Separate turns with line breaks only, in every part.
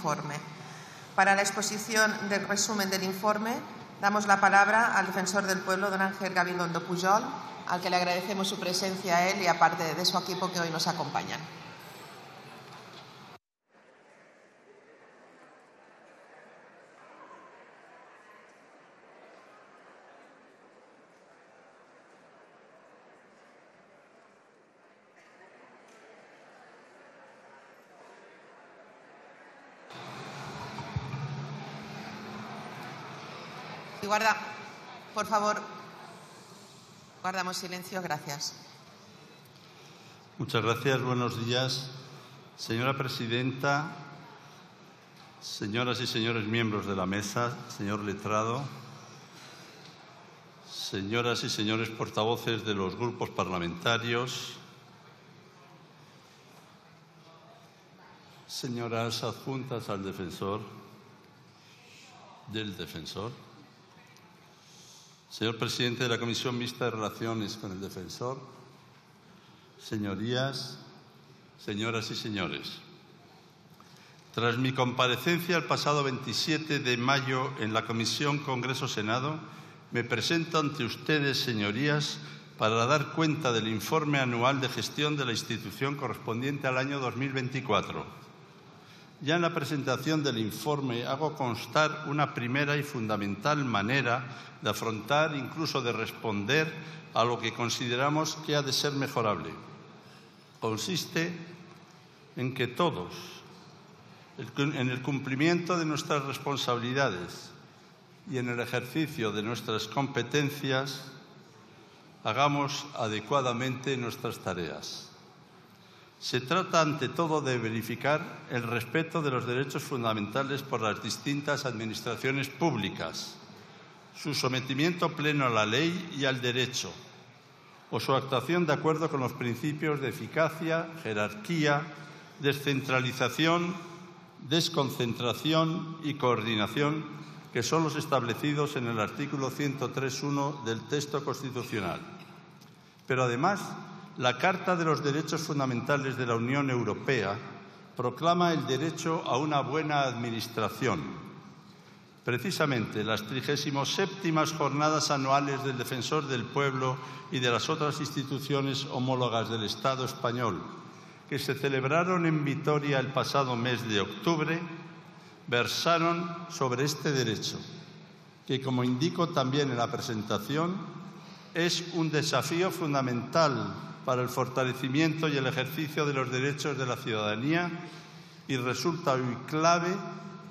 informe. Para la exposición del resumen del informe, damos la palabra al defensor del pueblo, don Ángel Gabilondo Pujol, al que le agradecemos su presencia a él y a parte de su equipo que hoy nos acompañan. Y guarda, por favor, guardamos silencio. Gracias.
Muchas gracias. Buenos días. Señora presidenta, señoras y señores miembros de la mesa, señor letrado, señoras y señores portavoces de los grupos parlamentarios, señoras adjuntas al defensor, señor presidente de la Comisión Mixta de Relaciones con el Defensor, señorías, señoras y señores. Tras mi comparecencia el pasado 27 de mayo en la Comisión Congreso-Senado, me presento ante ustedes, señorías, para dar cuenta del informe anual de gestión de la institución correspondiente al año 2024. Ya en la presentación del informe hago constar una primera y fundamental manera de afrontar, incluso de responder, a lo que consideramos que ha de ser mejorable. Consiste en que todos, en el cumplimiento de nuestras responsabilidades y en el ejercicio de nuestras competencias, hagamos adecuadamente nuestras tareas. Se trata, ante todo, de verificar el respeto de los derechos fundamentales por las distintas administraciones públicas, su sometimiento pleno a la ley y al derecho, o su actuación de acuerdo con los principios de eficacia, jerarquía, descentralización, desconcentración y coordinación, que son los establecidos en el artículo 103.1 del texto constitucional. Pero, además, la Carta de los Derechos Fundamentales de la Unión Europea proclama el derecho a una buena administración. Precisamente, las 37ª Jornadas Anuales del Defensor del Pueblo y de las otras instituciones homólogas del Estado español, que se celebraron en Vitoria el pasado mes de octubre, versaron sobre este derecho, que, como indico también en la presentación, es un desafío fundamental para el fortalecimiento y el ejercicio de los derechos de la ciudadanía y resulta hoy clave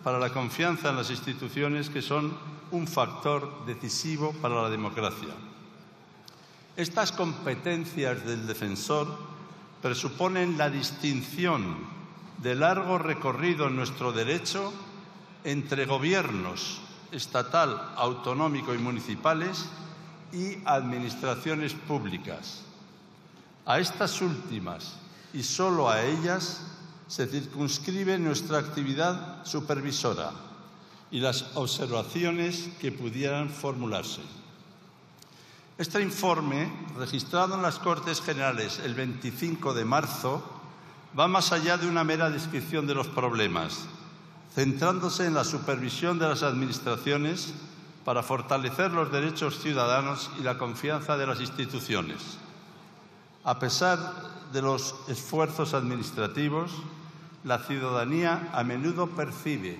para la confianza en las instituciones, que son un factor decisivo para la democracia. Estas competencias del defensor presuponen la distinción de largo recorrido en nuestro derecho entre gobiernos estatal, autonómico y municipales y administraciones públicas. A estas últimas, y solo a ellas, se circunscribe nuestra actividad supervisora y las observaciones que pudieran formularse. Este informe, registrado en las Cortes Generales el 25 de marzo, va más allá de una mera descripción de los problemas, centrándose en la supervisión de las administraciones para fortalecer los derechos ciudadanos y la confianza de las instituciones. A pesar de los esfuerzos administrativos, la ciudadanía a menudo percibe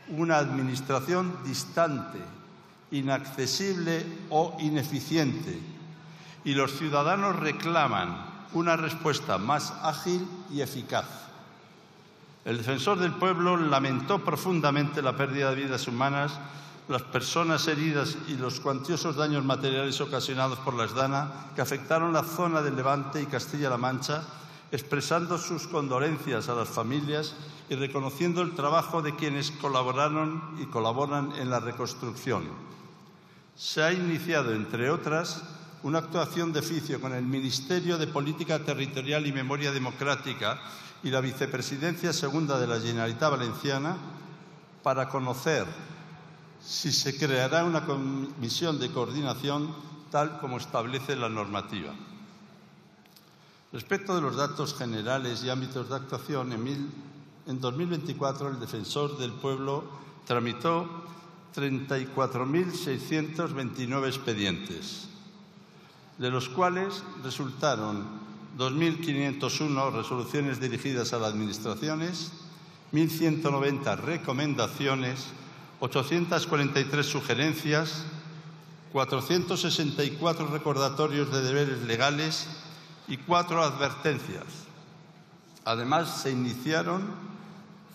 una administración distante, inaccesible o ineficiente, y los ciudadanos reclaman una respuesta más ágil y eficaz. El Defensor del Pueblo lamentó profundamente la pérdida de vidas humanas, las personas heridas y los cuantiosos daños materiales ocasionados por las DANA que afectaron la zona del Levante y Castilla-La Mancha, expresando sus condolencias a las familias y reconociendo el trabajo de quienes colaboraron y colaboran en la reconstrucción. Se ha iniciado, entre otras, una actuación de oficio con el Ministerio de Política Territorial y Memoria Democrática y la Vicepresidencia Segunda de la Generalitat Valenciana para conocer si se creará una comisión de coordinación tal como establece la normativa. Respecto de los datos generales y ámbitos de actuación, en 2024 el Defensor del Pueblo tramitó 34.629 expedientes, de los cuales resultaron 2.501 resoluciones dirigidas a las administraciones, 1.190 recomendaciones, 843 sugerencias, 464 recordatorios de deberes legales y 4 advertencias. Además, se iniciaron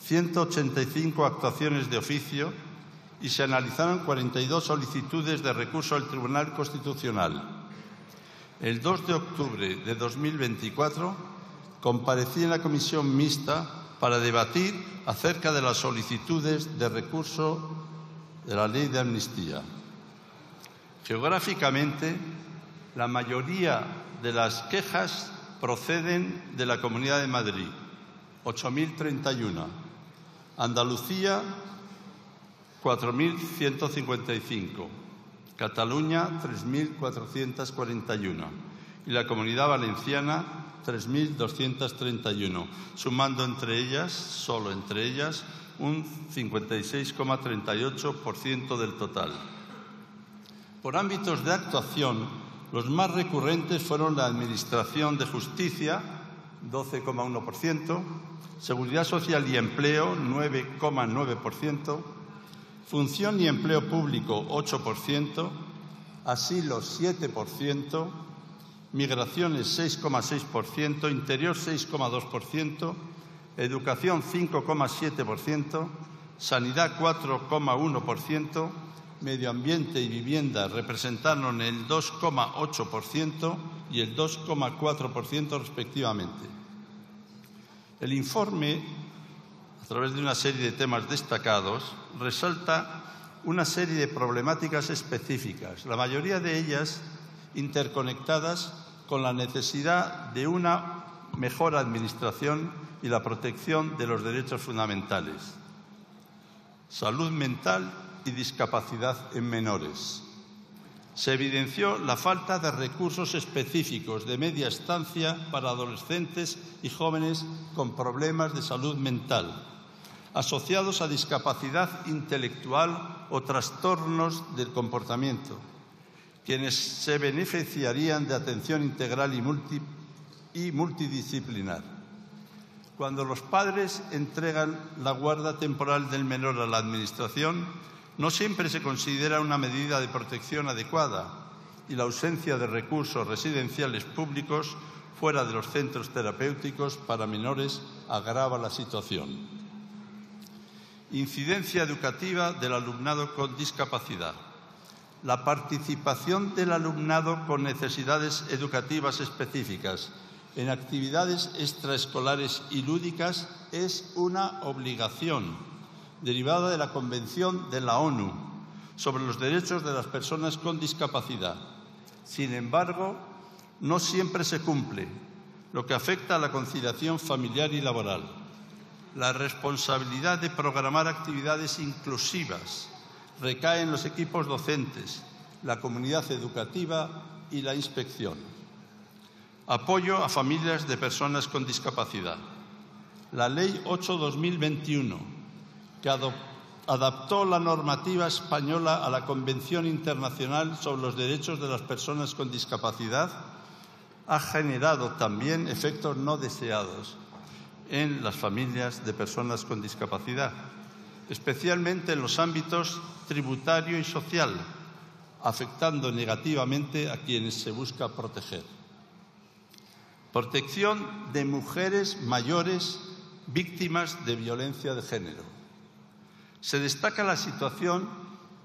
185 actuaciones de oficio y se analizaron 42 solicitudes de recurso al Tribunal Constitucional. El 2 de octubre de 2024 comparecí en la comisión mixta para debatir acerca de las solicitudes de recurso de la Ley de Amnistía. Geográficamente, la mayoría de las quejas proceden de la Comunidad de Madrid, 8.031, Andalucía, 4.155, Cataluña, 3.441 y la Comunidad Valenciana, 3.231, sumando entre ellas, solo entre ellas, un 56,38% del total. Por ámbitos de actuación, los más recurrentes fueron la Administración de Justicia, 12,1%, Seguridad Social y Empleo, 9,9%, Función y Empleo Público, 8%, Asilo, 7%, Migraciones, 6,6%, Interior, 6,2%, Educación, 5,7%, Sanidad, 4,1%, Medio Ambiente y Vivienda representaron el 2,8% y el 2,4% respectivamente. El informe, a través de una serie de temas destacados, resalta una serie de problemáticas específicas, la mayoría de ellas interconectadas con la necesidad de una mejor administración y la protección de los derechos fundamentales. Salud mental y discapacidad en menores. Se evidenció la falta de recursos específicos de media estancia para adolescentes y jóvenes con problemas de salud mental, asociados a discapacidad intelectual o trastornos del comportamiento, quienes se beneficiarían de atención integral y multidisciplinar. Cuando los padres entregan la guarda temporal del menor a la Administración, no siempre se considera una medida de protección adecuada y la ausencia de recursos residenciales públicos fuera de los centros terapéuticos para menores agrava la situación. Incidencia educativa del alumnado con discapacidad. La participación del alumnado con necesidades educativas específicas en actividades extraescolares y lúdicas es una obligación derivada de la Convención de la ONU sobre los derechos de las personas con discapacidad. Sin embargo, no siempre se cumple, lo que afecta a la conciliación familiar y laboral. La responsabilidad de programar actividades inclusivas recae en los equipos docentes, la comunidad educativa y la inspección. Apoyo a familias de personas con discapacidad. La Ley 8/2021, que adaptó la normativa española a la Convención Internacional sobre los Derechos de las Personas con Discapacidad, ha generado también efectos no deseados en las familias de personas con discapacidad, especialmente en los ámbitos tributario y social, afectando negativamente a quienes se busca proteger. Protección de mujeres mayores víctimas de violencia de género. Se destaca la situación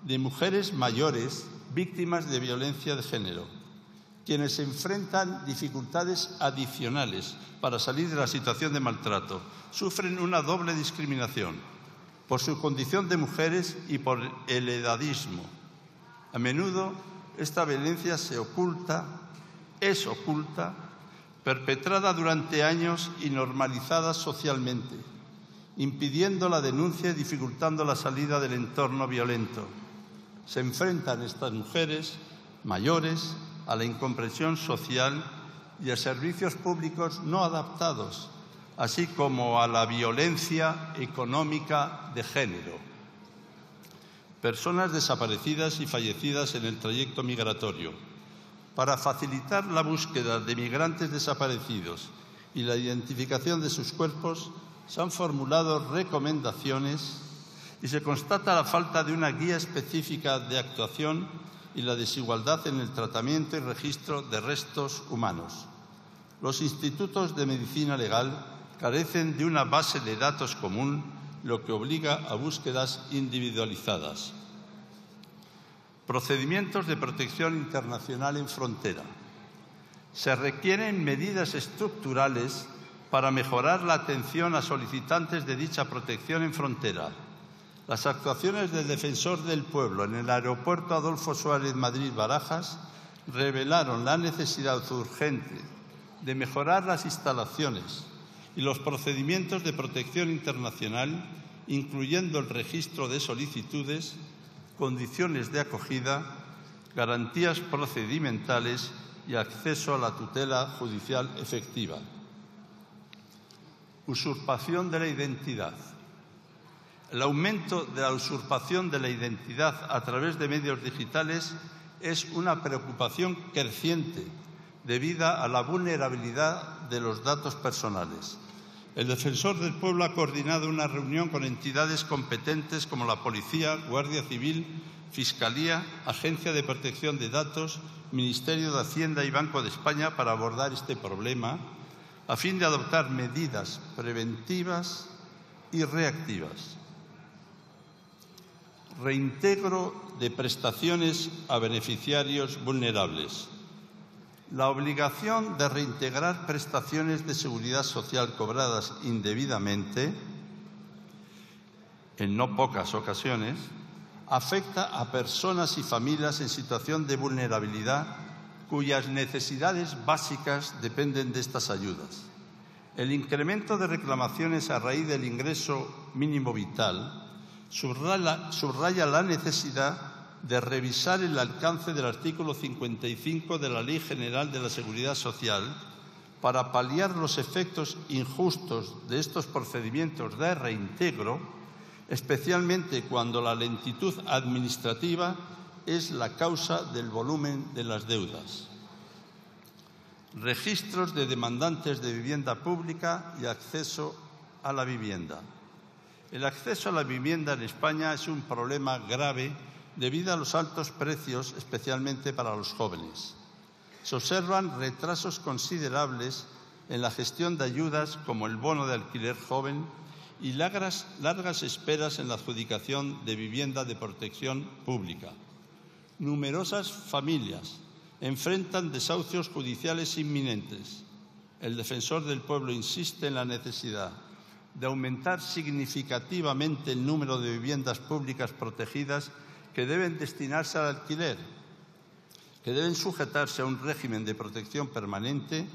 de mujeres mayores víctimas de violencia de género, quienes enfrentan dificultades adicionales para salir de la situación de maltrato. Sufren una doble discriminación por su condición de mujeres y por el edadismo. A menudo esta violencia es oculta, perpetrada durante años y normalizada socialmente, impidiendo la denuncia y dificultando la salida del entorno violento. Se enfrentan estas mujeres mayores a la incomprensión social y a servicios públicos no adaptados, así como a la violencia económica de género. Personas desaparecidas y fallecidas en el trayecto migratorio. Para facilitar la búsqueda de migrantes desaparecidos y la identificación de sus cuerpos, se han formulado recomendaciones y se constata la falta de una guía específica de actuación y la desigualdad en el tratamiento y registro de restos humanos. Los institutos de medicina legal carecen de una base de datos común, lo que obliga a búsquedas individualizadas. Procedimientos de protección internacional en frontera. Se requieren medidas estructurales para mejorar la atención a solicitantes de dicha protección en frontera. Las actuaciones del Defensor del Pueblo en el aeropuerto Adolfo Suárez Madrid-Barajas revelaron la necesidad urgente de mejorar las instalaciones y los procedimientos de protección internacional, incluyendo el registro de solicitudes, condiciones de acogida, garantías procedimentales y acceso a la tutela judicial efectiva. Usurpación de la identidad. El aumento de la usurpación de la identidad a través de medios digitales es una preocupación creciente debido a la vulnerabilidad de los datos personales. El Defensor del Pueblo ha coordinado una reunión con entidades competentes como la Policía, Guardia Civil, Fiscalía, Agencia de Protección de Datos, Ministerio de Hacienda y Banco de España para abordar este problema a fin de adoptar medidas preventivas y reactivas. Reintegro de prestaciones a beneficiarios vulnerables. La obligación de reintegrar prestaciones de seguridad social cobradas indebidamente, en no pocas ocasiones, afecta a personas y familias en situación de vulnerabilidad cuyas necesidades básicas dependen de estas ayudas. El incremento de reclamaciones a raíz del ingreso mínimo vital subraya la necesidad de revisar el alcance del artículo 55 de la Ley General de la Seguridad Social para paliar los efectos injustos de estos procedimientos de reintegro, especialmente cuando la lentitud administrativa es la causa del volumen de las deudas. Registros de demandantes de vivienda pública y acceso a la vivienda. El acceso a la vivienda en España es un problema grave debido a los altos precios, especialmente para los jóvenes. Se observan retrasos considerables en la gestión de ayudas como el bono de alquiler joven y largas esperas en la adjudicación de vivienda de protección pública. Numerosas familias enfrentan desahucios judiciales inminentes. El Defensor del Pueblo insiste en la necesidad de aumentar significativamente el número de viviendas públicas protegidas que deben destinarse al alquiler, que deben sujetarse a un régimen de protección permanente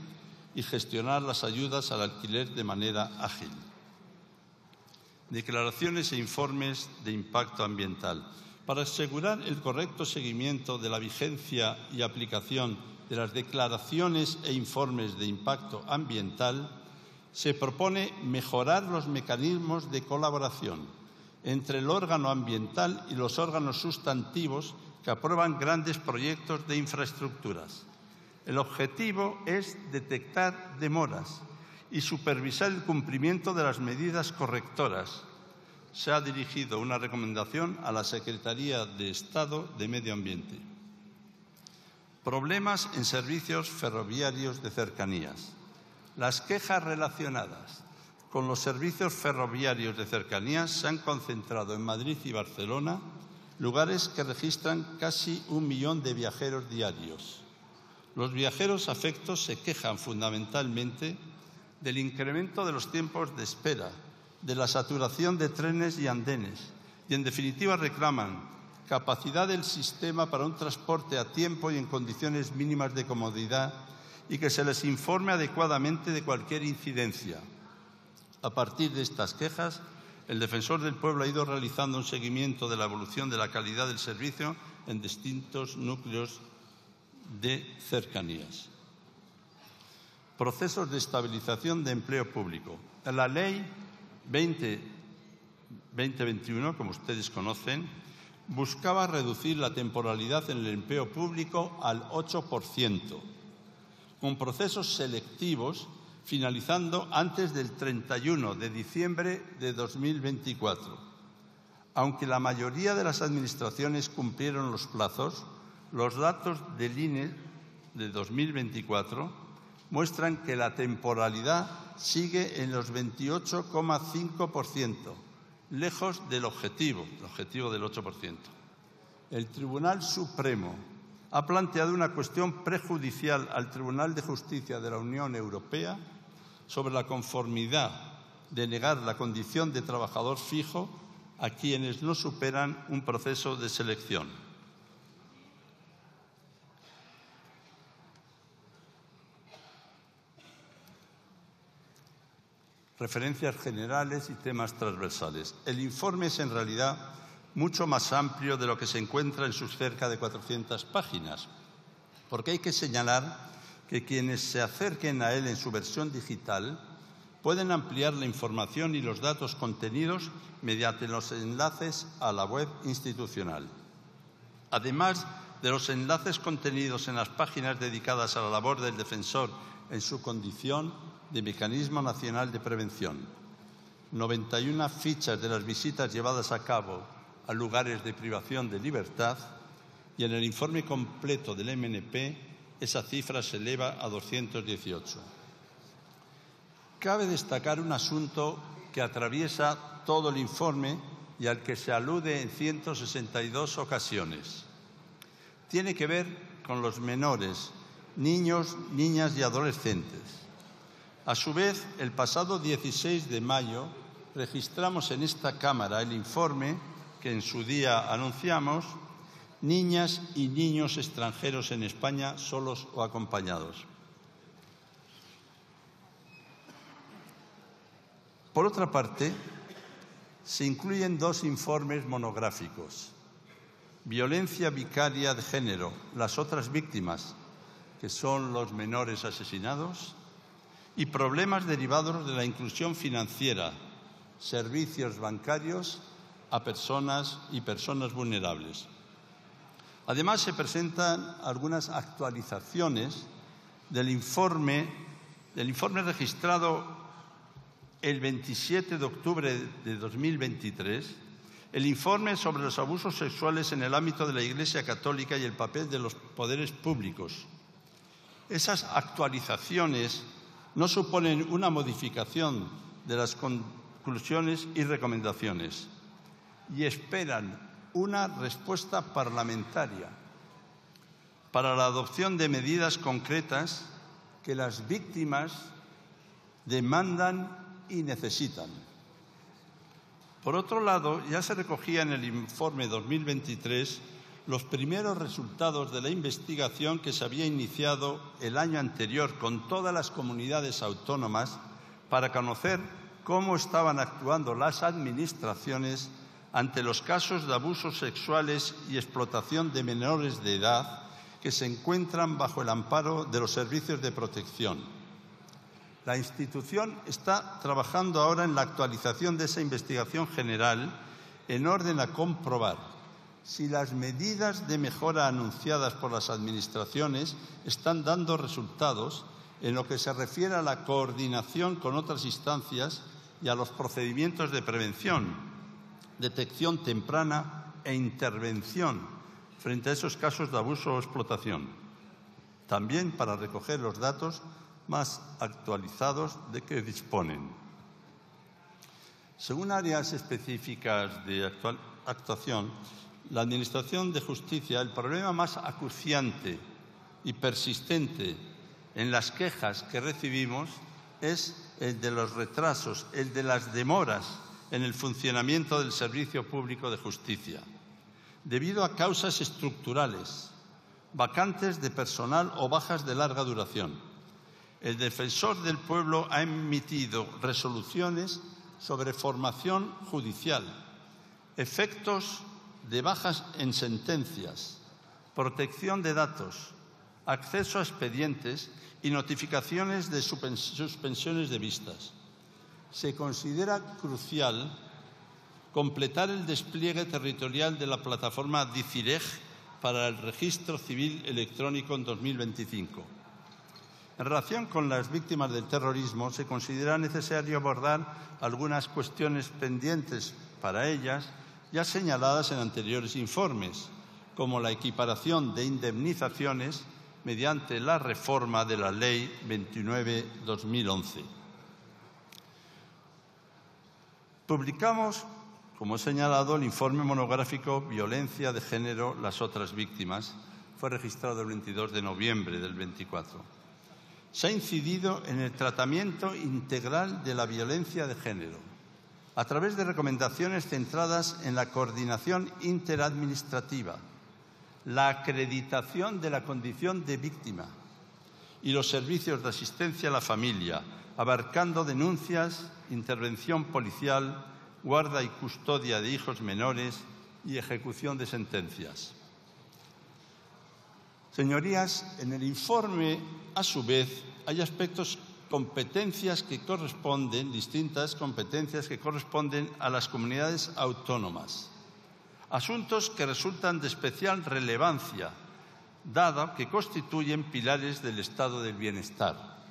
y gestionar las ayudas al alquiler de manera ágil. Declaraciones e informes de impacto ambiental. Para asegurar el correcto seguimiento de la vigencia y aplicación de las declaraciones e informes de impacto ambiental, se propone mejorar los mecanismos de colaboración entre el órgano ambiental y los órganos sustantivos que aprueban grandes proyectos de infraestructuras. El objetivo es detectar demoras y supervisar el cumplimiento de las medidas correctoras. Se ha dirigido una recomendación a la Secretaría de Estado de Medio Ambiente. Problemas en servicios ferroviarios de cercanías. Las quejas relacionadas con los servicios ferroviarios de cercanías se han concentrado en Madrid y Barcelona, lugares que registran casi 1 millón de viajeros diarios. Los viajeros afectos se quejan fundamentalmente del incremento de los tiempos de espera, de la saturación de trenes y andenes y, en definitiva, reclaman capacidad del sistema para un transporte a tiempo y en condiciones mínimas de comodidad y que se les informe adecuadamente de cualquier incidencia. A partir de estas quejas, el Defensor del Pueblo ha ido realizando un seguimiento de la evolución de la calidad del servicio en distintos núcleos de cercanías. procesos de estabilización de empleo público. La Ley 2021, como ustedes conocen, buscaba reducir la temporalidad en el empleo público al 8%, con procesos selectivos finalizando antes del 31 de diciembre de 2024. Aunque la mayoría de las administraciones cumplieron los plazos, los datos del INE de 2024 muestran que la temporalidad sigue en los 28,5%, lejos del objetivo del 8%. El Tribunal Supremo ha planteado una cuestión prejudicial al Tribunal de Justicia de la Unión Europea sobre la conformidad de negar la condición de trabajador fijo a quienes no superan un proceso de selección. Referencias generales y temas transversales. El informe es en realidad mucho más amplio de lo que se encuentra en sus cerca de 400 páginas, porque hay que señalar que quienes se acerquen a él en su versión digital pueden ampliar la información y los datos contenidos mediante los enlaces a la web institucional. Además de los enlaces contenidos en las páginas dedicadas a la labor del defensor en su condición de Mecanismo Nacional de Prevención, 91 fichas de las visitas llevadas a cabo a lugares de privación de libertad, y en el informe completo del MNP esa cifra se eleva a 218. Cabe destacar un asunto que atraviesa todo el informe y al que se alude en 162 ocasiones. Tiene que ver con los menores, niños, niñas y adolescentes. A su vez, el pasado 16 de mayo registramos en esta Cámara el informe que en su día anunciamos, niñas y niños extranjeros en España, solos o acompañados. Por otra parte, se incluyen dos informes monográficos: violencia vicaria de género, las otras víctimas, que son los menores asesinados, y problemas derivados de la inclusión financiera, servicios bancarios a personas y personas vulnerables. Además, se presentan algunas actualizaciones del informe registrado el 27 de octubre de 2023, el informe sobre los abusos sexuales en el ámbito de la Iglesia Católica y el papel de los poderes públicos. Esas actualizaciones no suponen una modificación de las conclusiones y recomendaciones y esperan una respuesta parlamentaria para la adopción de medidas concretas que las víctimas demandan y necesitan. Por otro lado, ya se recogía en el informe 2023 los primeros resultados de la investigación que se había iniciado el año anterior con todas las comunidades autónomas para conocer cómo estaban actuando las administraciones ante los casos de abusos sexuales y explotación de menores de edad que se encuentran bajo el amparo de los servicios de protección. La institución está trabajando ahora en la actualización de esa investigación general en orden a comprobar si las medidas de mejora anunciadas por las administraciones están dando resultados en lo que se refiere a la coordinación con otras instancias y a los procedimientos de prevención, detección temprana e intervención frente a esos casos de abuso o explotación. También para recoger los datos más actualizados de que disponen. Según áreas específicas de actuación, la Administración de Justicia, el problema más acuciante y persistente en las quejas que recibimos es el de los retrasos, el de las demoras en el funcionamiento del Servicio Público de Justicia, debido a causas estructurales, vacantes de personal o bajas de larga duración. El Defensor del Pueblo ha emitido resoluciones sobre formación judicial, efectos de bajas en sentencias, protección de datos, acceso a expedientes y notificaciones de suspensiones de vistas. Se considera crucial completar el despliegue territorial de la plataforma DICIREG para el Registro Civil Electrónico en 2025. En relación con las víctimas del terrorismo, se considera necesario abordar algunas cuestiones pendientes para ellas, ya señaladas en anteriores informes, como la equiparación de indemnizaciones mediante la reforma de la Ley 29/2011. Publicamos, como he señalado, el informe monográfico Violencia de Género, las otras víctimas. Fue registrado el 22 de noviembre del 24. Se ha incidido en el tratamiento integral de la violencia de género, a través de recomendaciones centradas en la coordinación interadministrativa, la acreditación de la condición de víctima y los servicios de asistencia a la familia, abarcando denuncias, intervención policial, guarda y custodia de hijos menores y ejecución de sentencias. Señorías, en el informe, a su vez, hay aspectos, distintas competencias que corresponden a las comunidades autónomas. Asuntos que resultan de especial relevancia, dado que constituyen pilares del estado del bienestar.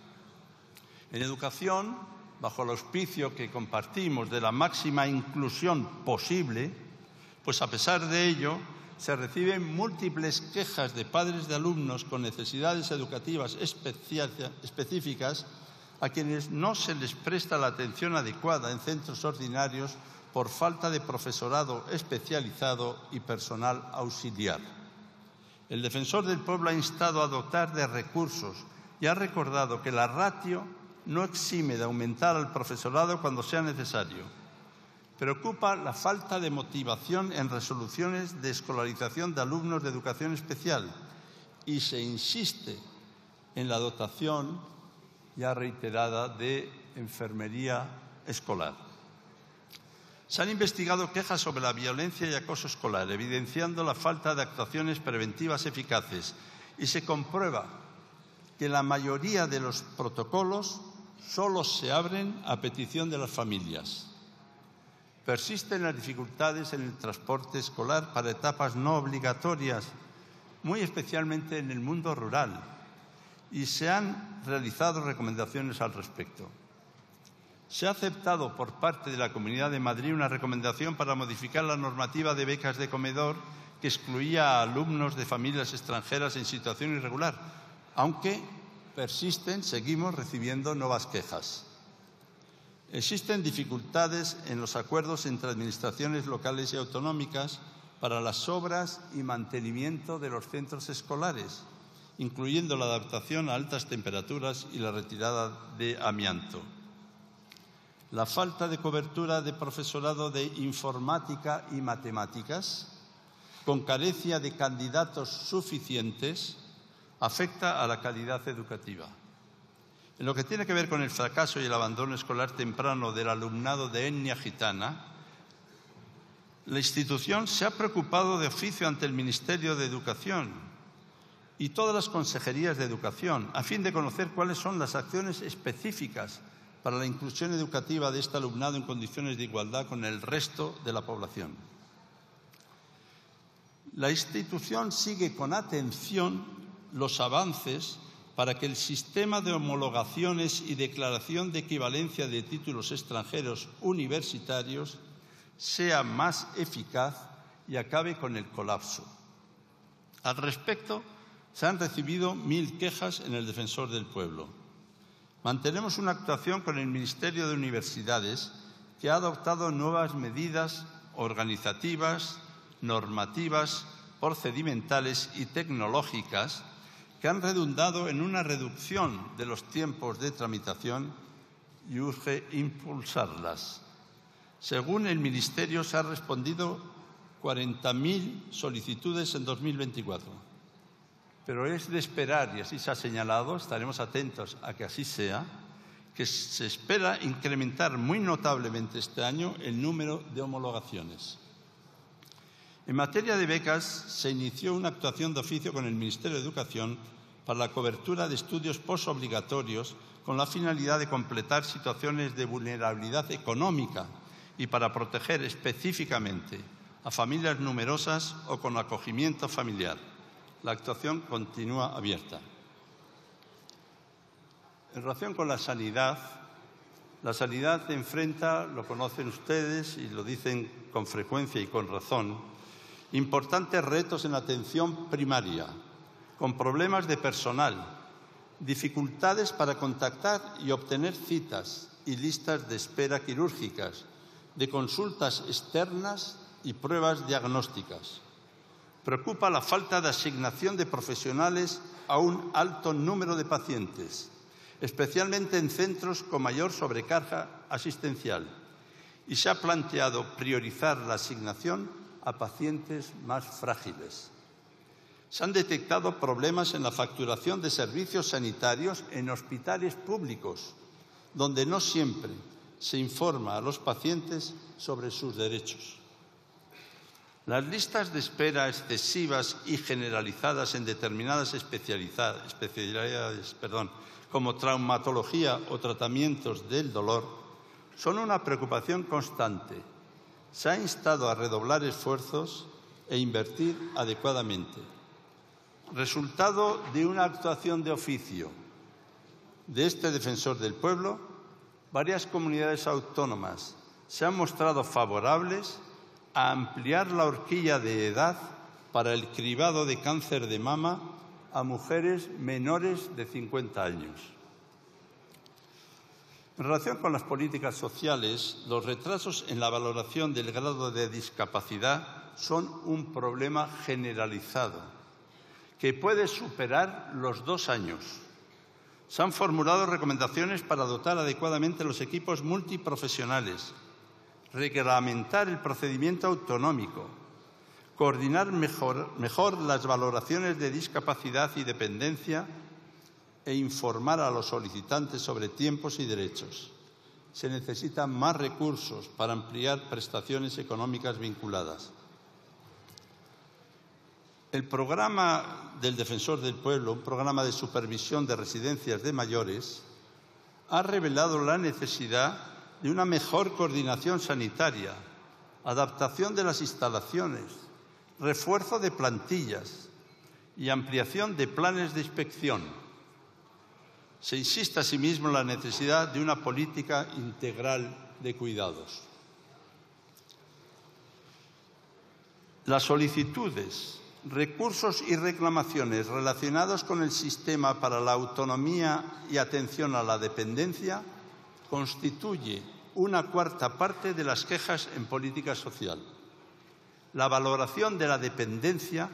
En educación, bajo el auspicio que compartimos de la máxima inclusión posible, pues a pesar de ello, se reciben múltiples quejas de padres de alumnos con necesidades educativas específicas a quienes no se les presta la atención adecuada en centros ordinarios por falta de profesorado especializado y personal auxiliar. El Defensor del Pueblo ha instado a dotar de recursos y ha recordado que la ratio no exime de aumentar al profesorado cuando sea necesario. Preocupa la falta de motivación en resoluciones de escolarización de alumnos de educación especial y se insiste en la dotación ya reiterada de enfermería escolar. Se han investigado quejas sobre la violencia y acoso escolar, evidenciando la falta de actuaciones preventivas eficaces, y se comprueba que la mayoría de los protocolos solo se abren a petición de las familias. Persisten las dificultades en el transporte escolar para etapas no obligatorias, muy especialmente en el mundo rural, y se han realizado recomendaciones al respecto. Se ha aceptado por parte de la Comunidad de Madrid una recomendación para modificar la normativa de becas de comedor que excluía a alumnos de familias extranjeras en situación irregular, aunque seguimos recibiendo nuevas quejas. Existen dificultades en los acuerdos entre administraciones locales y autonómicas para las obras y mantenimiento de los centros escolares, incluyendo la adaptación a altas temperaturas y la retirada de amianto. La falta de cobertura de profesorado de informática y matemáticas, con carencia de candidatos suficientes, afecta a la calidad educativa. En lo que tiene que ver con el fracaso y el abandono escolar temprano del alumnado de etnia gitana, la institución se ha preocupado de oficio ante el Ministerio de Educación y todas las consejerías de educación, a fin de conocer cuáles son las acciones específicas para la inclusión educativa de este alumnado en condiciones de igualdad con el resto de la población. La institución sigue con atención los avances para que el sistema de homologaciones y declaración de equivalencia de títulos extranjeros universitarios sea más eficaz y acabe con el colapso. Al respecto, se han recibido 1000 quejas en el Defensor del Pueblo. Mantenemos una actuación con el Ministerio de Universidades, que ha adoptado nuevas medidas organizativas, normativas, procedimentales y tecnológicas que han redundado en una reducción de los tiempos de tramitación y urge impulsarlas. Según el Ministerio, se han respondido 40.000 solicitudes en 2024. Pero es de esperar, y así se ha señalado, estaremos atentos a que así sea, que se espera incrementar muy notablemente este año el número de homologaciones. En materia de becas, se inició una actuación de oficio con el Ministerio de Educación para la cobertura de estudios postobligatorios con la finalidad de completar situaciones de vulnerabilidad económica y para proteger específicamente a familias numerosas o con acogimiento familiar. La actuación continúa abierta. En relación con la sanidad enfrenta, lo conocen ustedes y lo dicen con frecuencia y con razón, importantes retos en la atención primaria, con problemas de personal, dificultades para contactar y obtener citas y listas de espera quirúrgicas, de consultas externas y pruebas diagnósticas. Preocupa la falta de asignación de profesionales a un alto número de pacientes, especialmente en centros con mayor sobrecarga asistencial, y se ha planteado priorizar la asignación a pacientes más frágiles. Se han detectado problemas en la facturación de servicios sanitarios en hospitales públicos, donde no siempre se informa a los pacientes sobre sus derechos. Las listas de espera excesivas y generalizadas en determinadas especialidades, como traumatología o tratamientos del dolor, son una preocupación constante. Se ha instado a redoblar esfuerzos e invertir adecuadamente. Resultado de una actuación de oficio de este defensor del pueblo, varias comunidades autónomas se han mostrado favorables a ampliar la horquilla de edad para el cribado de cáncer de mama a mujeres menores de 50 años. En relación con las políticas sociales, los retrasos en la valoración del grado de discapacidad son un problema generalizado que puede superar los 2 años. Se han formulado recomendaciones para dotar adecuadamente los equipos multiprofesionales, reglamentar el procedimiento autonómico, coordinar mejor las valoraciones de discapacidad y dependencia e informar a los solicitantes sobre tiempos y derechos. Se necesitan más recursos para ampliar prestaciones económicas vinculadas. El programa del Defensor del Pueblo, un programa de supervisión de residencias de mayores, ha revelado la necesidad de una mejor coordinación sanitaria, adaptación de las instalaciones, refuerzo de plantillas y ampliación de planes de inspección. Se insiste asimismo en la necesidad de una política integral de cuidados. Las solicitudes, recursos y reclamaciones relacionados con el sistema para la autonomía y atención a la dependencia constituye una cuarta parte de las quejas en política social. La valoración de la dependencia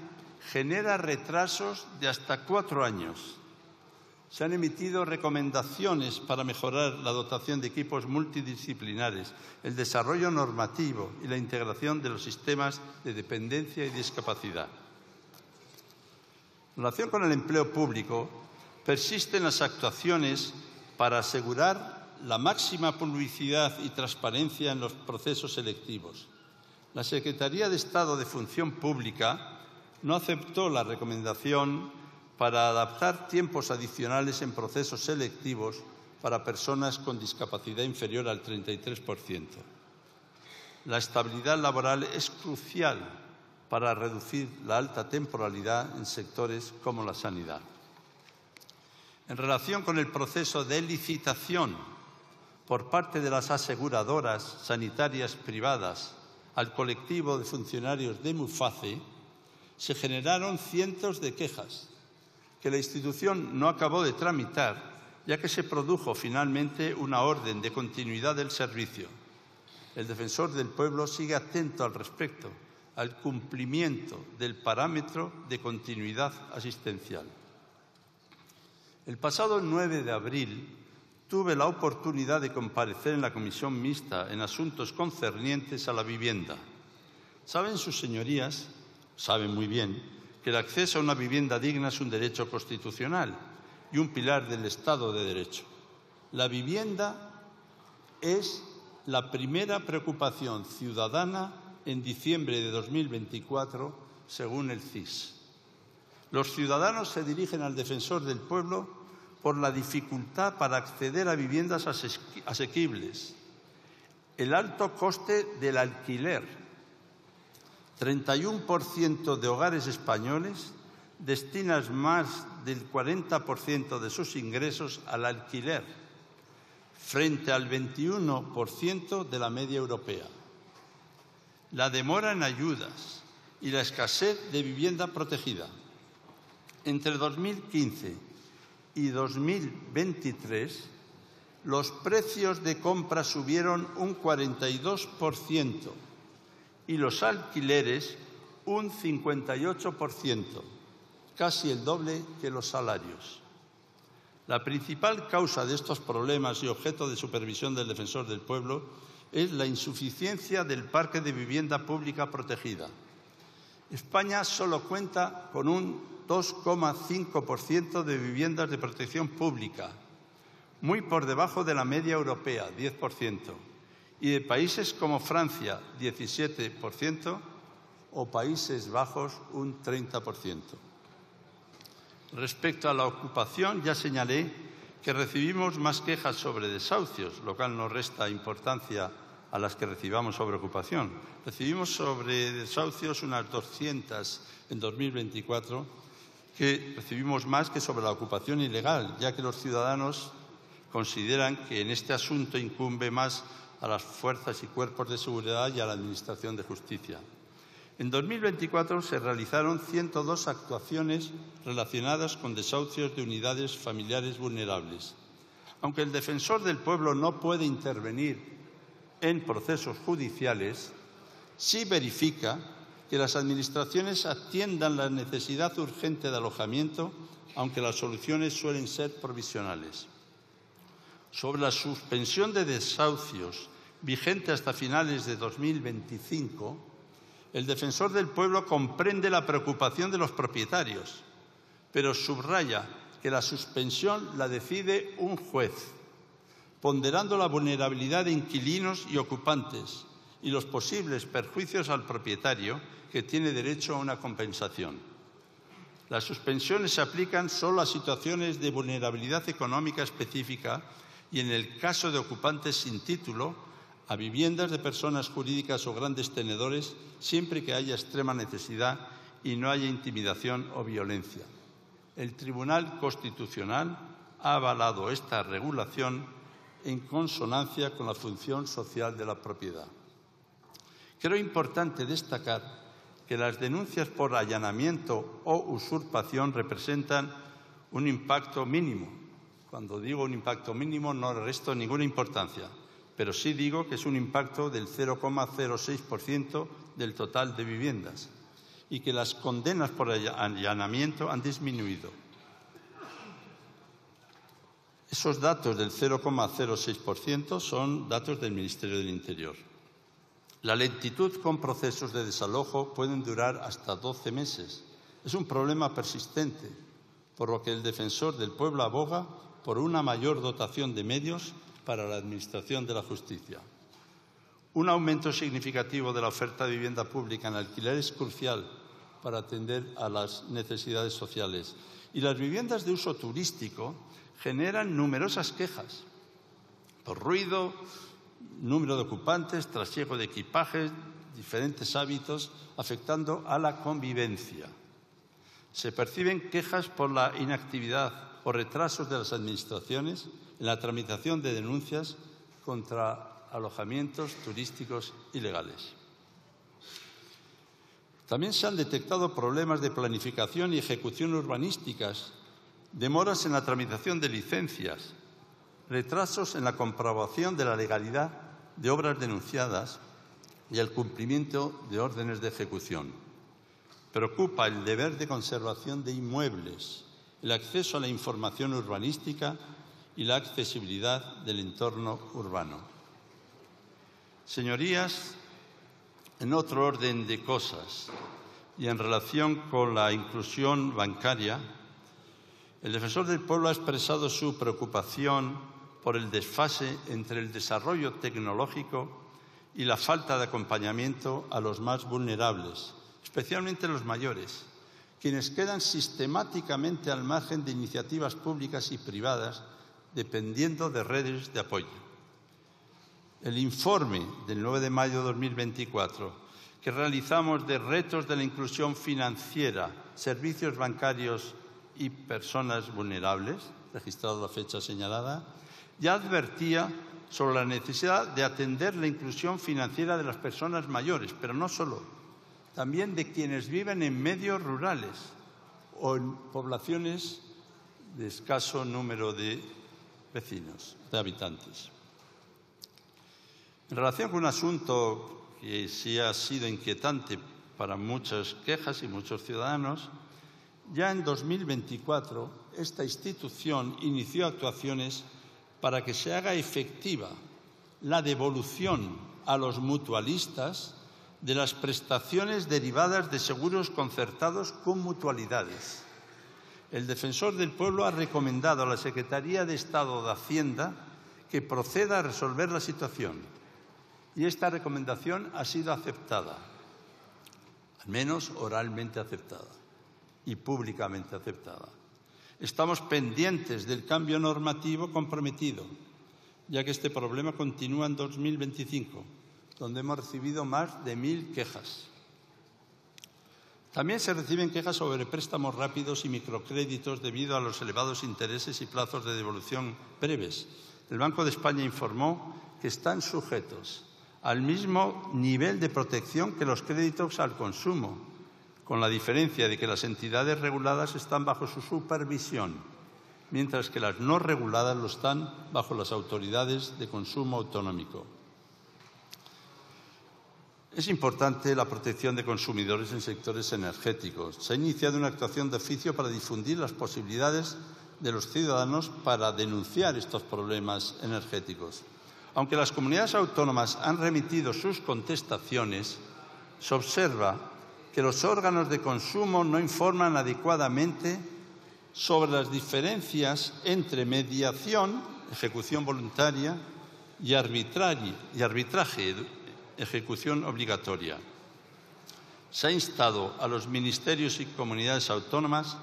genera retrasos de hasta 4 años. Se han emitido recomendaciones para mejorar la dotación de equipos multidisciplinares, el desarrollo normativo y la integración de los sistemas de dependencia y discapacidad. En relación con el empleo público, persisten las actuaciones para asegurar la máxima publicidad y transparencia en los procesos selectivos. La Secretaría de Estado de Función Pública no aceptó la recomendación para adaptar tiempos adicionales en procesos selectivos para personas con discapacidad inferior al 33%. La estabilidad laboral es crucial para reducir la alta temporalidad en sectores como la sanidad. En relación con el proceso de licitación por parte de las aseguradoras sanitarias privadas al colectivo de funcionarios de MUFACE, se generaron cientos de quejas que la institución no acabó de tramitar, ya que se produjo finalmente una orden de continuidad del servicio. El Defensor del Pueblo sigue atento al respecto, al cumplimiento del parámetro de continuidad asistencial. El pasado 9 de abril tuve la oportunidad de comparecer en la Comisión Mixta en asuntos concernientes a la vivienda. Saben sus señorías, saben muy bien, que el acceso a una vivienda digna es un derecho constitucional y un pilar del Estado de Derecho. La vivienda es la primera preocupación ciudadana en diciembre de 2024, según el CIS. Los ciudadanos se dirigen al Defensor del Pueblo por la dificultad para acceder a viviendas asequibles, el alto coste del alquiler. 31% de hogares españoles destinan más del 40% de sus ingresos al alquiler, frente al 21% de la media europea. La demora en ayudas y la escasez de vivienda protegida. Entre 2015 y 2023, los precios de compra subieron un 42% y los alquileres un 58%, casi el doble que los salarios. La principal causa de estos problemas y objeto de supervisión del Defensor del Pueblo es la insuficiencia del parque de vivienda pública protegida. España solo cuenta con un 2,5% de viviendas de protección pública, muy por debajo de la media europea, 10%, y de países como Francia, 17%, o Países Bajos, un 30%. Respecto a la ocupación, ya señalé que recibimos más quejas sobre desahucios, lo cual no resta importancia a las que recibamos sobre ocupación. Recibimos sobre desahucios unas 200 en 2024, que recibimos más que sobre la ocupación ilegal, ya que los ciudadanos consideran que en este asunto incumbe más a las fuerzas y cuerpos de seguridad y a la Administración de Justicia. En 2024 se realizaron 102 actuaciones relacionadas con desahucios de unidades familiares vulnerables. Aunque el Defensor del Pueblo no puede intervenir en procesos judiciales, sí verifica que las administraciones atiendan la necesidad urgente de alojamiento, aunque las soluciones suelen ser provisionales. Sobre la suspensión de desahucios vigente hasta finales de 2025, el Defensor del Pueblo comprende la preocupación de los propietarios, pero subraya que la suspensión la decide un juez, ponderando la vulnerabilidad de inquilinos y ocupantes y los posibles perjuicios al propietario, que tiene derecho a una compensación. Las suspensiones se aplican solo a situaciones de vulnerabilidad económica específica y, en el caso de ocupantes sin título, a viviendas de personas jurídicas o grandes tenedores, siempre que haya extrema necesidad y no haya intimidación o violencia. El Tribunal Constitucional ha avalado esta regulación en consonancia con la función social de la propiedad. Creo importante destacar que las denuncias por allanamiento o usurpación representan un impacto mínimo. Cuando digo un impacto mínimo no le resto ninguna importancia, pero sí digo que es un impacto del 0,06% del total de viviendas y que las condenas por allanamiento han disminuido. Esos datos del 0,06% son datos del Ministerio del Interior. La lentitud con procesos de desalojo pueden durar hasta 12 meses. Es un problema persistente, por lo que el Defensor del Pueblo aboga por una mayor dotación de medios para la Administración de la Justicia. Un aumento significativo de la oferta de vivienda pública en alquiler es crucial para atender a las necesidades sociales. Y las viviendas de uso turístico generan numerosas quejas por ruido, número de ocupantes, trasiego de equipajes, diferentes hábitos, afectando a la convivencia. Se perciben quejas por la inactividad o retrasos de las administraciones en la tramitación de denuncias contra alojamientos turísticos ilegales. También se han detectado problemas de planificación y ejecución urbanísticas, demoras en la tramitación de licencias, retrasos en la comprobación de la legalidad de obras denunciadas y el cumplimiento de órdenes de ejecución. Preocupa el deber de conservación de inmuebles, el acceso a la información urbanística y la accesibilidad del entorno urbano. Señorías, en otro orden de cosas y en relación con la inclusión bancaria, el Defensor del Pueblo ha expresado su preocupación por el desfase entre el desarrollo tecnológico y la falta de acompañamiento a los más vulnerables, especialmente los mayores, quienes quedan sistemáticamente al margen de iniciativas públicas y privadas, dependiendo de redes de apoyo. El informe del 9 de mayo de 2024 que realizamos de retos de la inclusión financiera, servicios bancarios y personas vulnerables, registrado la fecha señalada, ya advertía sobre la necesidad de atender la inclusión financiera de las personas mayores, pero no solo, también de quienes viven en medios rurales o en poblaciones de escaso número de vecinos, de habitantes. En relación con un asunto que sí ha sido inquietante para muchas quejas y muchos ciudadanos, ya en 2024 esta institución inició actuaciones para que se haga efectiva la devolución a los mutualistas de las prestaciones derivadas de seguros concertados con mutualidades. El Defensor del Pueblo ha recomendado a la Secretaría de Estado de Hacienda que proceda a resolver la situación y esta recomendación ha sido aceptada, al menos oralmente aceptada y públicamente aceptada. Estamos pendientes del cambio normativo comprometido, ya que este problema continúa en 2025, donde hemos recibido más de 1000 quejas. También se reciben quejas sobre préstamos rápidos y microcréditos debido a los elevados intereses y plazos de devolución breves. El Banco de España informó que están sujetos al mismo nivel de protección que los créditos al consumo, con la diferencia de que las entidades reguladas están bajo su supervisión, mientras que las no reguladas lo están bajo las autoridades de consumo autonómico. Es importante la protección de consumidores en sectores energéticos. Se ha iniciado una actuación de oficio para difundir las posibilidades de los ciudadanos para denunciar estos problemas energéticos. Aunque las comunidades autónomas han remitido sus contestaciones, se observa que los órganos de consumo no informan adecuadamente sobre las diferencias entre mediación, ejecución voluntaria, y arbitraje, ejecución obligatoria. Se ha instado a los ministerios y comunidades autónomas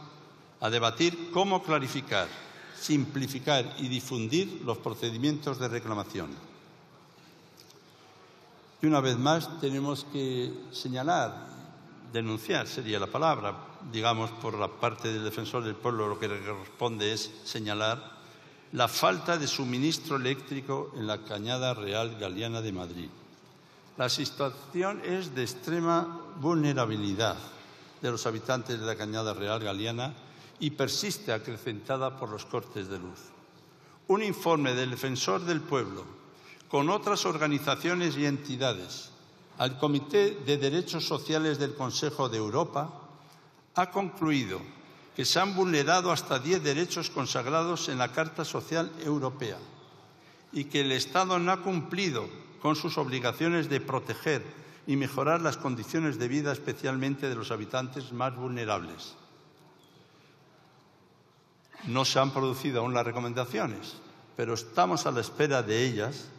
a debatir cómo clarificar, simplificar y difundir los procedimientos de reclamación. Y una vez más tenemos que señalar, denunciar sería la palabra, digamos, por la parte del Defensor del Pueblo lo que le corresponde es señalar la falta de suministro eléctrico en la Cañada Real Galiana de Madrid. La situación es de extrema vulnerabilidad de los habitantes de la Cañada Real Galiana y persiste acrecentada por los cortes de luz. Un informe del Defensor del Pueblo con otras organizaciones y entidades al Comité de Derechos Sociales del Consejo de Europa ha concluido que se han vulnerado hasta 10 derechos consagrados en la Carta Social Europea y que el Estado no ha cumplido con sus obligaciones de proteger y mejorar las condiciones de vida, especialmente de los habitantes más vulnerables. No se han producido aún las recomendaciones, pero estamos a la espera de ellas,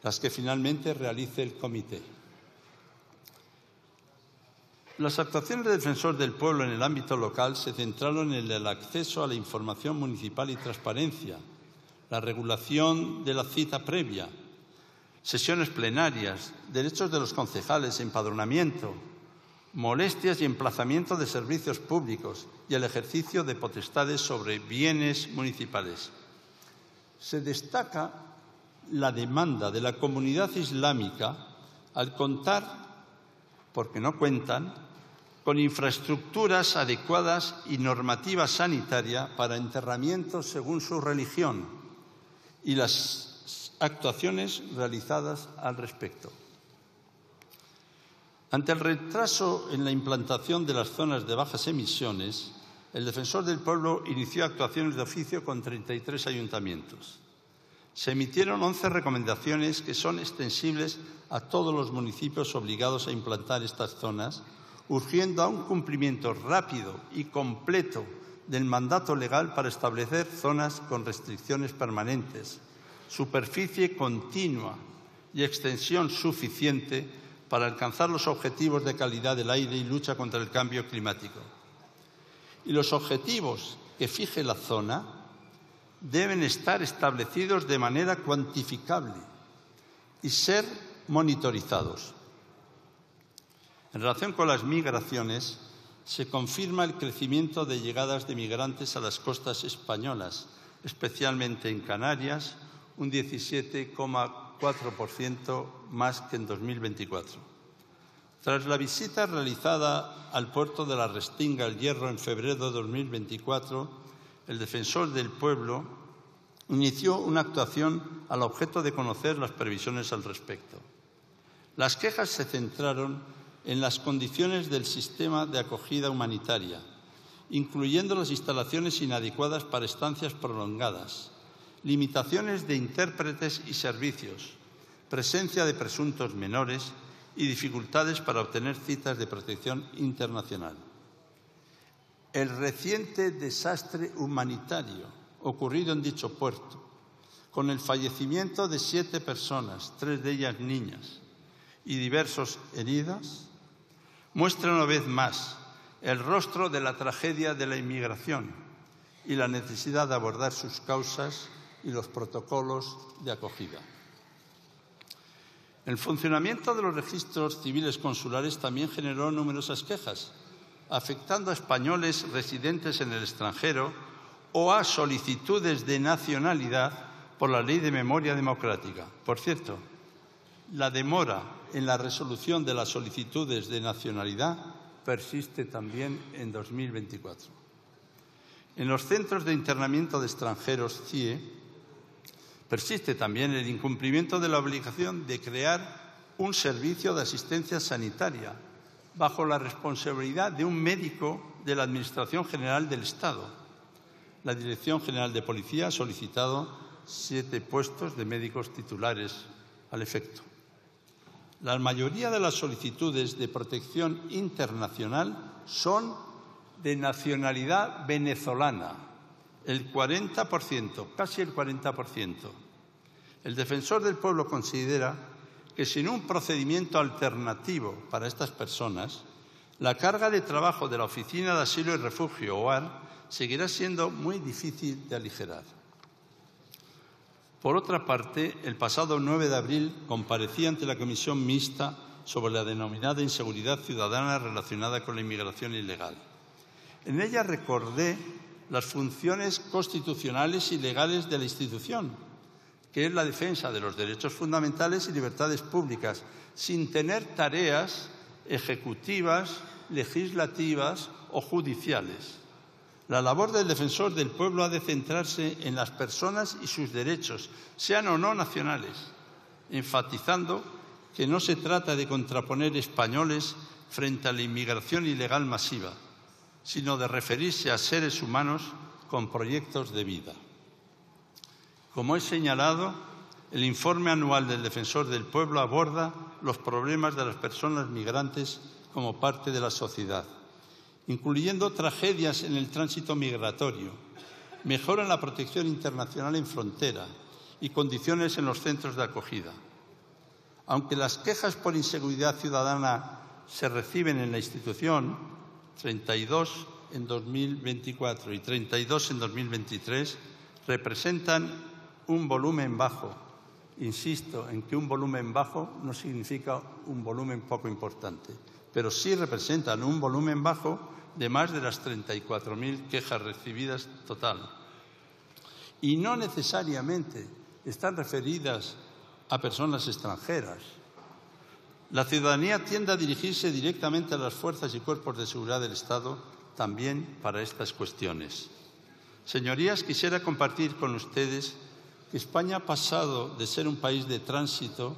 las que finalmente realice el Comité. Las actuaciones del Defensor del Pueblo en el ámbito local se centraron en el acceso a la información municipal y transparencia, la regulación de la cita previa, sesiones plenarias, derechos de los concejales, empadronamiento, molestias y emplazamiento de servicios públicos y el ejercicio de potestades sobre bienes municipales. Se destaca la demanda de la comunidad islámica al contar, porque no cuentan, con infraestructuras adecuadas y normativa sanitaria para enterramientos según su religión y las actuaciones realizadas al respecto. Ante el retraso en la implantación de las zonas de bajas emisiones, el Defensor del Pueblo inició actuaciones de oficio con 33 ayuntamientos. Se emitieron 11 recomendaciones que son extensibles a todos los municipios obligados a implantar estas zonas, urgiendo a un cumplimiento rápido y completo del mandato legal para establecer zonas con restricciones permanentes, superficie continua y extensión suficiente para alcanzar los objetivos de calidad del aire y lucha contra el cambio climático. y los objetivos que fije la zona deben estar establecidos de manera cuantificable y ser monitorizados. En relación con las migraciones, se confirma el crecimiento de llegadas de migrantes a las costas españolas, especialmente en Canarias, un 17,4% más que en 2024. Tras la visita realizada al puerto de la Restinga, El Hierro, en febrero de 2024, el Defensor del Pueblo inició una actuación al objeto de conocer las previsiones al respecto. Las quejas se centraron en las condiciones del sistema de acogida humanitaria, incluyendo las instalaciones inadecuadas para estancias prolongadas, limitaciones de intérpretes y servicios, presencia de presuntos menores y dificultades para obtener citas de protección internacional. El reciente desastre humanitario ocurrido en dicho puerto, con el fallecimiento de 7 personas, 3 de ellas niñas, y diversos heridos, muestra una vez más el rostro de la tragedia de la inmigración y la necesidad de abordar sus causas y los protocolos de acogida. El funcionamiento de los registros civiles consulares también generó numerosas quejas, afectando a españoles residentes en el extranjero o a solicitudes de nacionalidad por la Ley de Memoria Democrática. Por cierto, la demora en la resolución de las solicitudes de nacionalidad persiste también en 2024. En los centros de internamiento de extranjeros, CIE, persiste también el incumplimiento de la obligación de crear un servicio de asistencia sanitaria bajo la responsabilidad de un médico de la Administración General del Estado. La Dirección General de Policía ha solicitado 7 puestos de médicos titulares al efecto. La mayoría de las solicitudes de protección internacional son de nacionalidad venezolana, el 40%, casi el 40%. El Defensor del Pueblo considera que sin un procedimiento alternativo para estas personas, la carga de trabajo de la Oficina de Asilo y Refugio, OAR, seguirá siendo muy difícil de aligerar. Por otra parte, el pasado 9 de abril comparecí ante la Comisión Mixta sobre la denominada inseguridad ciudadana relacionada con la inmigración ilegal. En ella recordé las funciones constitucionales y legales de la institución, que es la defensa de los derechos fundamentales y libertades públicas, sin tener tareas ejecutivas, legislativas o judiciales. La labor del Defensor del Pueblo ha de centrarse en las personas y sus derechos, sean o no nacionales, enfatizando que no se trata de contraponer españoles frente a la inmigración ilegal masiva, sino de referirse a seres humanos con proyectos de vida. Como he señalado, el informe anual del Defensor del Pueblo aborda los problemas de las personas migrantes como parte de la sociedad, incluyendo tragedias en el tránsito migratorio, mejora en la protección internacional en frontera y condiciones en los centros de acogida. Aunque las quejas por inseguridad ciudadana se reciben en la institución, 32 en 2024 y 32 en 2023, representan un volumen bajo. Insisto en que un volumen bajo no significa un volumen poco importante, pero sí representan un volumen bajo de más de las 34.000 quejas recibidas total. Y no necesariamente están referidas a personas extranjeras. La ciudadanía tiende a dirigirse directamente a las fuerzas y cuerpos de seguridad del Estado también para estas cuestiones. Señorías, quisiera compartir con ustedes que España ha pasado de ser un país de tránsito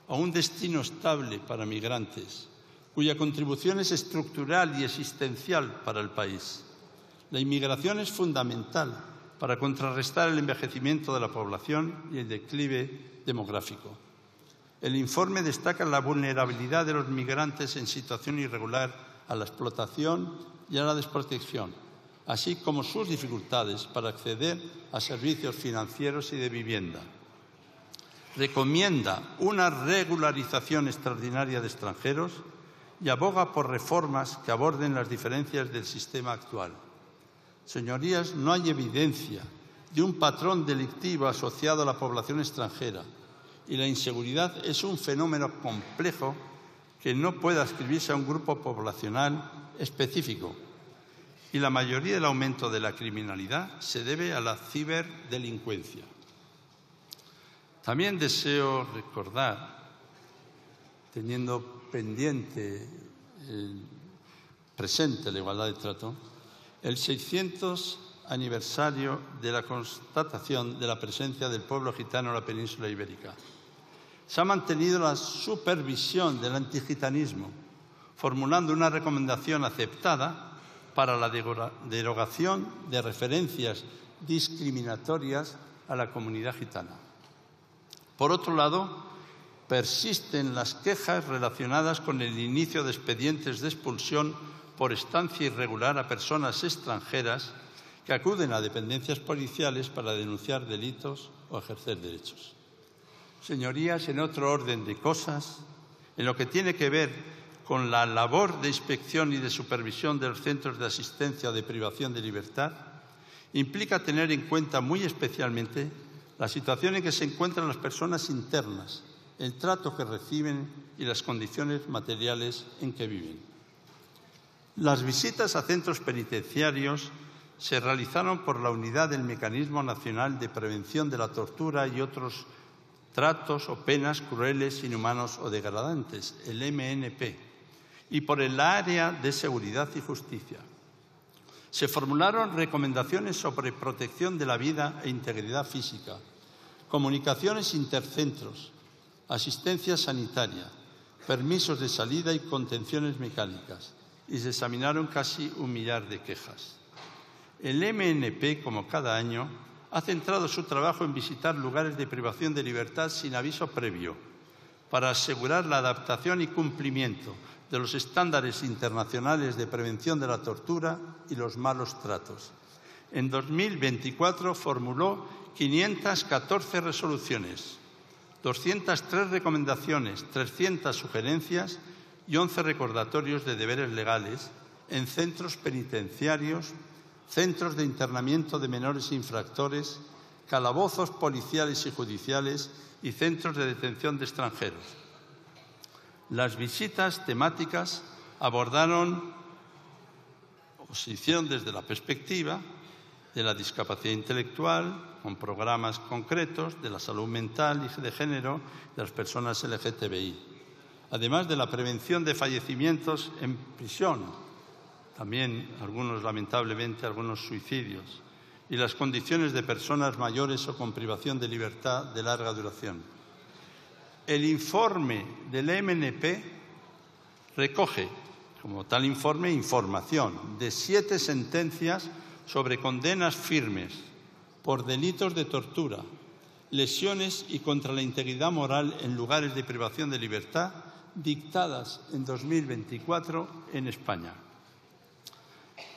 a un destino estable para migrantes, cuya contribución es estructural y existencial para el país. La inmigración es fundamental para contrarrestar el envejecimiento de la población y el declive demográfico. El informe destaca la vulnerabilidad de los migrantes en situación irregular a la explotación y a la desprotección, así como sus dificultades para acceder a servicios financieros y de vivienda. Recomienda una regularización extraordinaria de extranjeros y aboga por reformas que aborden las diferencias del sistema actual. Señorías, no hay evidencia de un patrón delictivo asociado a la población extranjera y la inseguridad es un fenómeno complejo que no puede adscribirse a un grupo poblacional específico. Y la mayoría del aumento de la criminalidad se debe a la ciberdelincuencia. También deseo recordar, teniendo pendiente presente la igualdad de trato, el 600 aniversario de la constatación de la presencia del pueblo gitano en la península ibérica. Se ha mantenido la supervisión del antigitanismo, formulando una recomendación aceptada para la derogación de referencias discriminatorias a la comunidad gitana. Por otro lado, persisten las quejas relacionadas con el inicio de expedientes de expulsión por estancia irregular a personas extranjeras que acuden a dependencias policiales para denunciar delitos o ejercer derechos. Señorías, en otro orden de cosas, en lo que tiene que ver con la labor de inspección y de supervisión de los centros de asistencia o de privación de libertad, implica tener en cuenta muy especialmente la situación en que se encuentran las personas internas, el trato que reciben y las condiciones materiales en que viven. Las visitas a centros penitenciarios se realizaron por la unidad del Mecanismo Nacional de Prevención de la Tortura y otros tratos o penas crueles, inhumanos o degradantes, el MNP, y por el Área de Seguridad y Justicia. Se formularon recomendaciones sobre protección de la vida e integridad física, comunicaciones intercentros, asistencia sanitaria, permisos de salida y contenciones mecánicas, y se examinaron casi 1 millar de quejas. El MNP, como cada año, ha centrado su trabajo en visitar lugares de privación de libertad sin aviso previo, para asegurar la adaptación y cumplimiento de los estándares internacionales de prevención de la tortura y los malos tratos. En 2024 formuló 514 resoluciones, 203 recomendaciones, 300 sugerencias y 11 recordatorios de deberes legales en centros penitenciarios, centros de internamiento de menores infractores, calabozos policiales y judiciales y centros de detención de extranjeros. Las visitas temáticas abordaron o se hicieron desde la perspectiva de la discapacidad intelectual, con programas concretos, de la salud mental y de género de las personas LGTBI, además de la prevención de fallecimientos en prisión, también algunos, lamentablemente, algunos suicidios, y las condiciones de personas mayores o con privación de libertad de larga duración. El informe del MNP recoge, como tal informe, información de 7 sentencias sobre condenas firmes por delitos de tortura, lesiones y contra la integridad moral en lugares de privación de libertad dictadas en 2024 en España.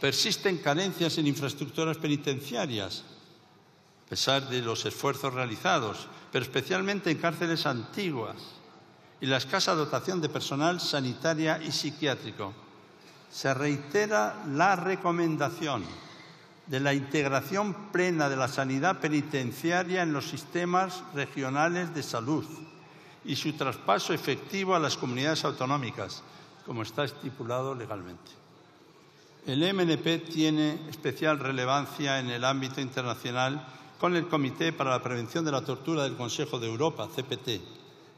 Persisten carencias en infraestructuras penitenciarias, a pesar de los esfuerzos realizados, pero especialmente en cárceles antiguas y la escasa dotación de personal sanitaria y psiquiátrico. Se reitera la recomendación de la integración plena de la sanidad penitenciaria en los sistemas regionales de salud y su traspaso efectivo a las comunidades autonómicas, como está estipulado legalmente. El MNP tiene especial relevancia en el ámbito internacional con el Comité para la Prevención de la Tortura del Consejo de Europa, CPT,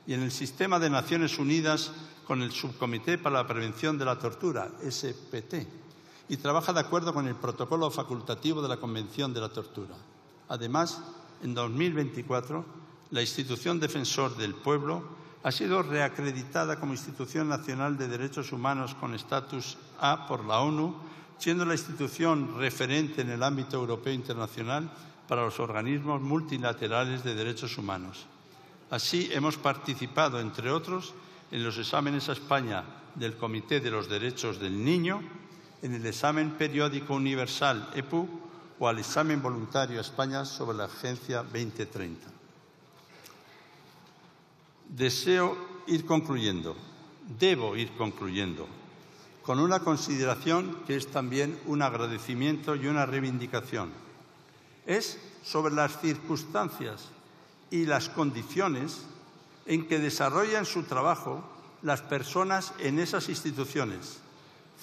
y en el Sistema de Naciones Unidas con el Subcomité para la Prevención de la Tortura, SPT, y trabaja de acuerdo con el protocolo facultativo de la Convención de la Tortura. Además, en 2024, la institución Defensor del Pueblo ha sido reacreditada como Institución Nacional de Derechos Humanos con estatus A por la ONU, siendo la institución referente en el ámbito europeo e internacional para los organismos multilaterales de derechos humanos. Así, hemos participado, entre otros, en los exámenes a España del Comité de los Derechos del Niño, en el examen periódico universal EPU o al examen voluntario a España sobre la Agencia 2030. Debo ir concluyendo. con una consideración que es también un agradecimiento y una reivindicación. Es sobre las circunstancias y las condiciones en que desarrollan su trabajo las personas en esas instituciones,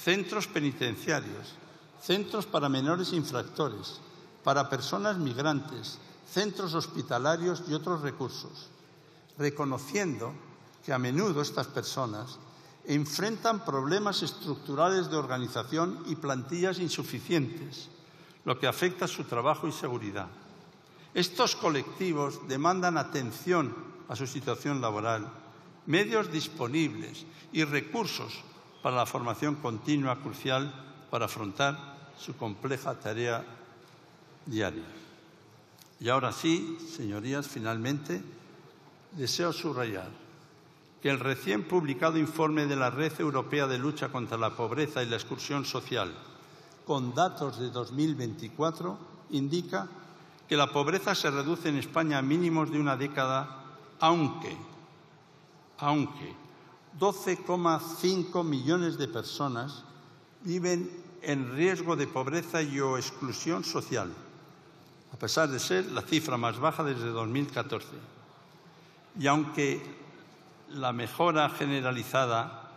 centros penitenciarios, centros para menores infractores, para personas migrantes, centros hospitalarios y otros recursos, reconociendo que a menudo estas personas enfrentan problemas estructurales de organización y plantillas insuficientes, lo que afecta a su trabajo y seguridad. Estos colectivos demandan atención a su situación laboral, medios disponibles y recursos para la formación continua crucial para afrontar su compleja tarea diaria. Y ahora sí, señorías, finalmente, deseo subrayar que el recién publicado informe de la Red Europea de Lucha contra la Pobreza y la Exclusión Social, con datos de 2024, indica que la pobreza se reduce en España a mínimos de una década, aunque 12,5 millones de personas viven en riesgo de pobreza y o exclusión social, a pesar de ser la cifra más baja desde 2014. Y aunque la mejora generalizada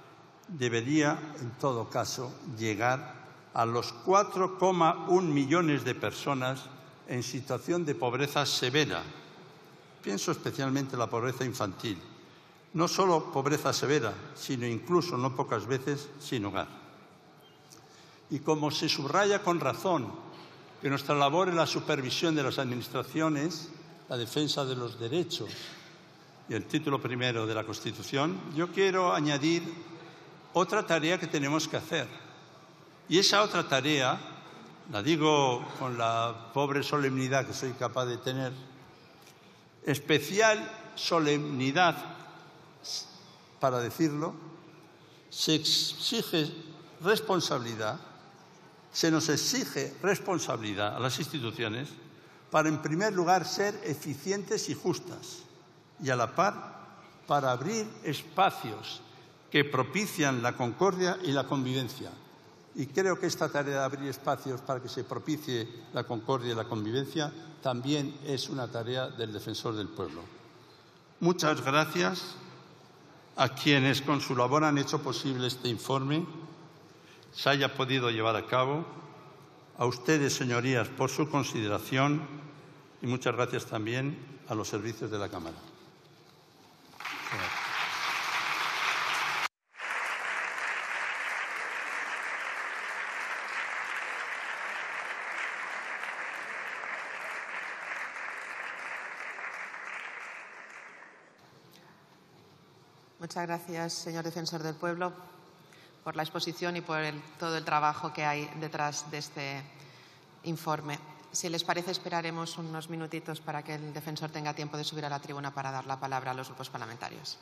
debería, en todo caso, llegar a los 4,1 millones de personas en situación de pobreza severa. Pienso especialmente en la pobreza infantil. No solo pobreza severa, sino incluso, no pocas veces, sin hogar. Y como se subraya con razón que nuestra labor en la supervisión de las administraciones, la defensa de los derechos y el título primero de la Constitución, yo quiero añadir otra tarea que tenemos que hacer. Y esa otra tarea, la digo con la pobre solemnidad que soy capaz de tener, especial solemnidad para decirlo, se exige responsabilidad, se nos exige responsabilidad a las instituciones para, en primer lugar, ser eficientes y justas y, a la par, para abrir espacios que propician la concordia y la convivencia. Y creo que esta tarea de abrir espacios para que se propicie la concordia y la convivencia también es una tarea del Defensor del Pueblo. Muchas gracias a quienes con su labor han hecho posible este informe se haya podido llevar a cabo, a ustedes, señorías, por su consideración y muchas gracias también a los servicios de la Cámara.
Muchas gracias, señor Defensor del Pueblo, por la exposición y por todo el trabajo que hay detrás de este informe. Si les parece, esperaremos unos minutitos para que el defensor tenga tiempo de subir a la tribuna para dar la palabra a los grupos parlamentarios.